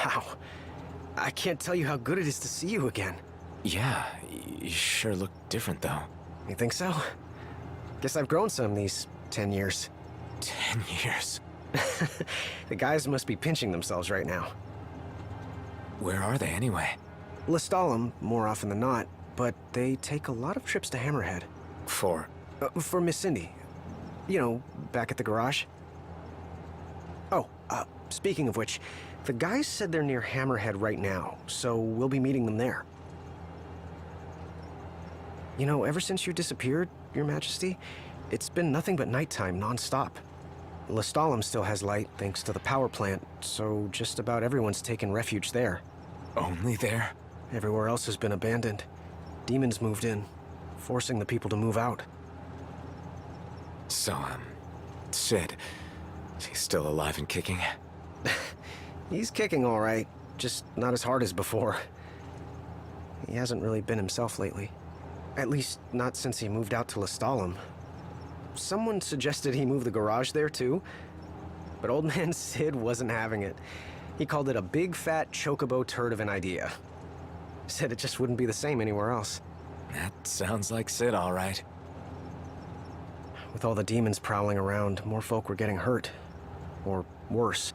Wow. I can't tell you how good it is to see you again. Yeah, you sure look different, though. You think so? Guess I've grown some these 10 years. 10 years? The guys must be pinching themselves right now. Where are they, anyway? Lestalem, more often than not, but they take a lot of trips to Hammerhead. For Miss Cindy. You know, back at the garage. Oh, speaking of which, the guys said they're near Hammerhead right now, so we'll be meeting them there. You know, ever since you disappeared, Your Majesty, it's been nothing but nighttime non-stop. Lestalem still has light thanks to the power plant, so just about everyone's taken refuge there. only there? Everywhere else has been abandoned. Demons moved in, forcing the people to move out. So, Sid, he's still alive and kicking? He's kicking all right, just not as hard as before. He hasn't really been himself lately. At least, not since he moved out to Lestalem. Someone suggested he move the garage there, too. But old man Sid wasn't having it. He called it a big, fat, chocobo turd of an idea. Said it just wouldn't be the same anywhere else. That sounds like Sid, all right. With all the demons prowling around, more folk were getting hurt. Or worse.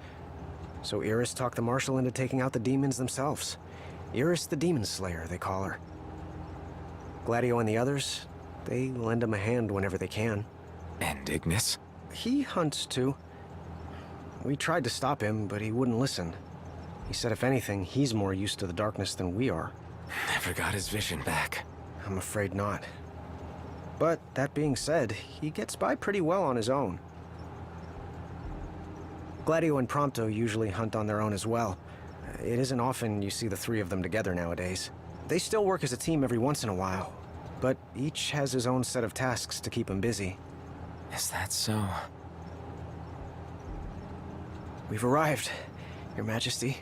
So Iris talked the Marshal into taking out the demons themselves. Iris the Demon Slayer, they call her. Gladio and the others, they lend him a hand whenever they can. And Ignis? He hunts too. We tried to stop him, but he wouldn't listen. He said if anything, he's more used to the darkness than we are. Never got his vision back. I'm afraid not. But that being said, he gets by pretty well on his own. Gladio and Prompto usually hunt on their own as well. It isn't often you see the three of them together nowadays. They still work as a team every once in a while, but each has his own set of tasks to keep him busy. Is that so? We've arrived, Your Majesty.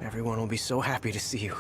Everyone will be so happy to see you.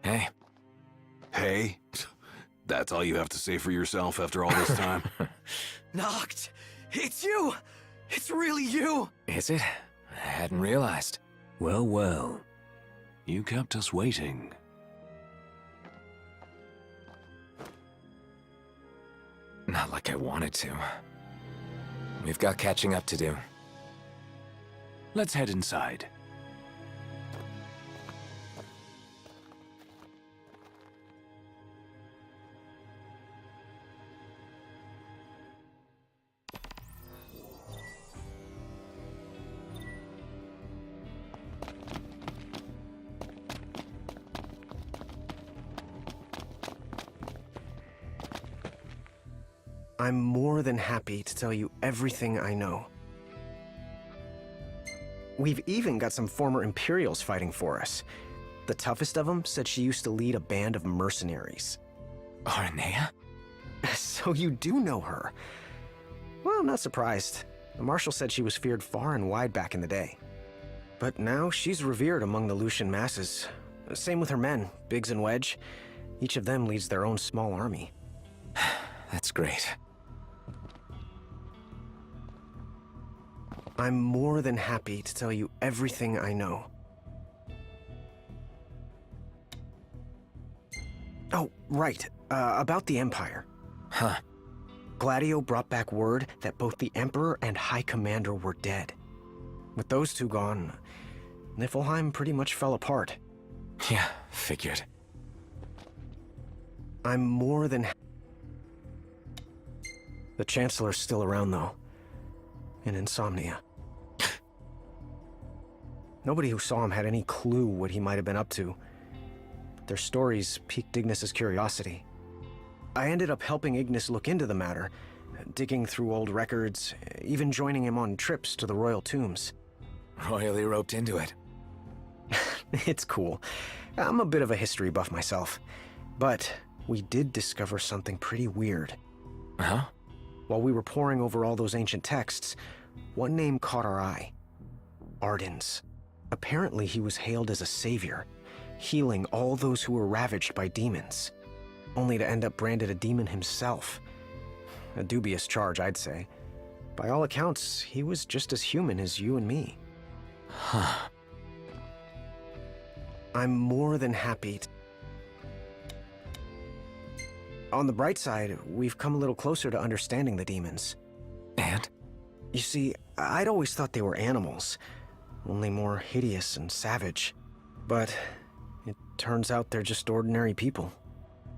Hey. Hey? That's all you have to say for yourself after all this time? Noct! It's you! It's really you! Is it? I hadn't realized. Well, well. You kept us waiting. Not like I wanted to. We've got catching up to do. Let's head inside. I'm more than happy to tell you everything I know. We've even got some former Imperials fighting for us. The toughest of them said she used to lead a band of mercenaries. Aranea? So you do know her. Well, I'm not surprised. The Marshal said she was feared far and wide back in the day. But now she's revered among the Lucian masses. Same with her men, Biggs and Wedge. Each of them leads their own small army. That's great. I'm more than happy to tell you everything I know. Oh, right. About the Empire. Huh. Gladio brought back word that both the Emperor and High Commander were dead. With those two gone, Niflheim pretty much fell apart. Yeah, figured. I'm more than... The Chancellor's still around, though. In Insomnia. Nobody who saw him had any clue what he might have been up to. But their stories piqued Ignis's curiosity. I ended up helping Ignis look into the matter, digging through old records, even joining him on trips to the royal tombs. Royally roped into it. It's cool. I'm a bit of a history buff myself. But we did discover something pretty weird. Huh? While we were poring over all those ancient texts, one name caught our eye. Arden's. Apparently he was hailed as a savior, healing all those who were ravaged by demons, only to end up branded a demon himself. A dubious charge, I'd say. By all accounts, he was just as human as you and me. Huh. I'm more than happy On the bright side, we've come a little closer to understanding the demons. And? You see, I'd always thought they were animals, only more hideous and savage. But it turns out they're just ordinary people.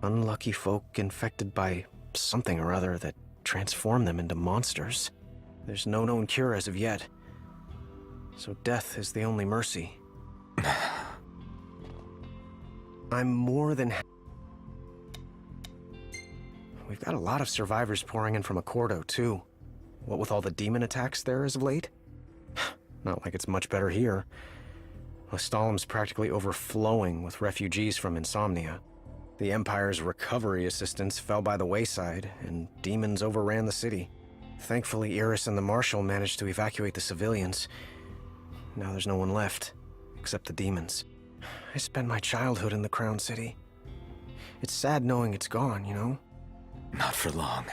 Unlucky folk infected by something or other that transformed them into monsters. There's no known cure as of yet. So death is the only mercy. I'm more than We've got a lot of survivors pouring in from Accordo, too. What with all the demon attacks there as of late? Not like it's much better here. Lestalum's practically overflowing with refugees from Insomnia. The Empire's recovery assistance fell by the wayside, and demons overran the city. Thankfully, Iris and the Marshal managed to evacuate the civilians. Now there's no one left, except the demons. I spent my childhood in the Crown City. It's sad knowing it's gone, you know? Not for long.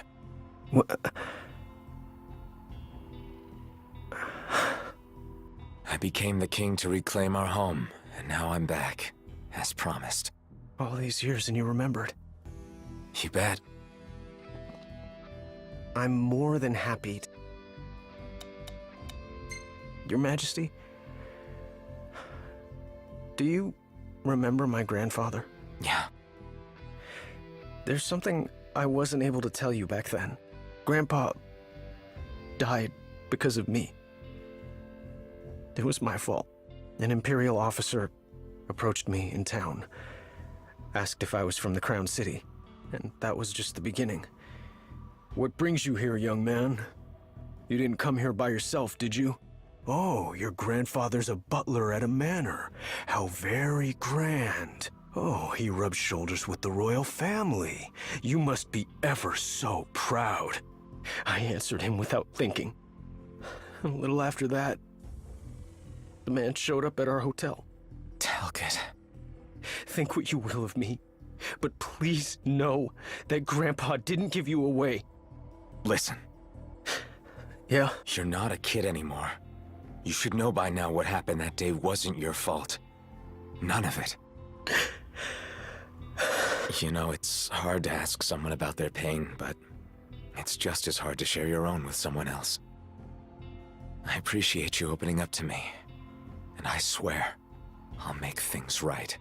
I became the king to reclaim our home, and now I'm back, as promised. All these years and you remembered. You bet. I'm more than happy. Your Majesty, do you remember my grandfather? Yeah. There's something I wasn't able to tell you back then. Grandpa died because of me. It was my fault. An Imperial officer approached me in town, asked if I was from the Crown City, and that was just the beginning. What brings you here, young man? You didn't come here by yourself, did you? Oh, your grandfather's a butler at a manor. How very grand. Oh, he rubs shoulders with the royal family. You must be ever so proud. I answered him without thinking. A little after that, the man showed up at our hotel. Talcott. Think what you will of me, but please know that Grandpa didn't give you away. Listen. Yeah? You're not a kid anymore. You should know by now what happened that day wasn't your fault. None of it. You know, it's hard to ask someone about their pain, but it's just as hard to share your own with someone else. I appreciate you opening up to me, and I swear I'll make things right.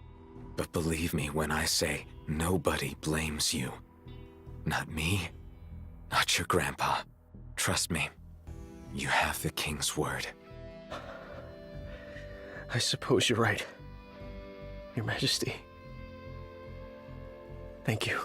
But believe me when I say nobody blames you. Not me, not your grandpa. Trust me, you have the king's word. I suppose you're right, Your Majesty. Thank you.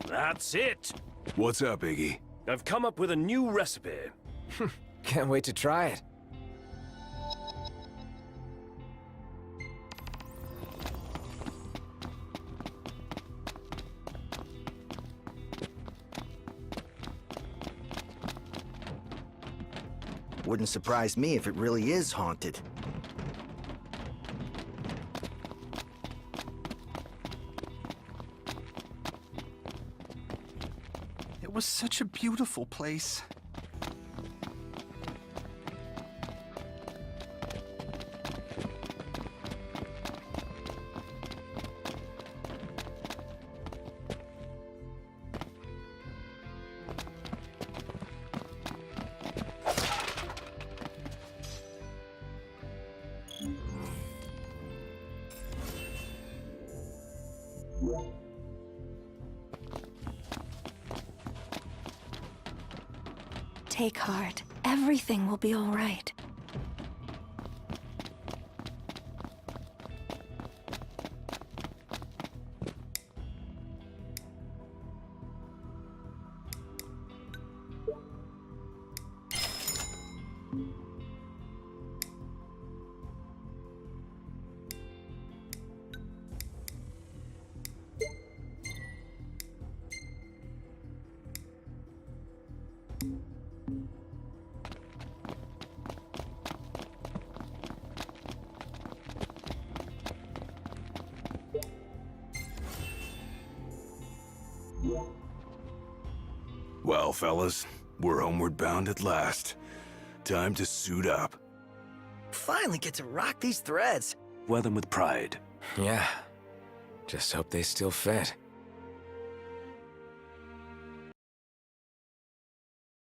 That's it! What's up, Iggy? I've come up with a new recipe. Can't wait to try it. Wouldn't surprise me if it really is haunted. It was such a beautiful place. Take heart. Everything will be all right. Well, fellas, we're homeward bound at last. Time to suit up. Finally get to rock these threads. Wear them with pride. Yeah. Just hope they still fit.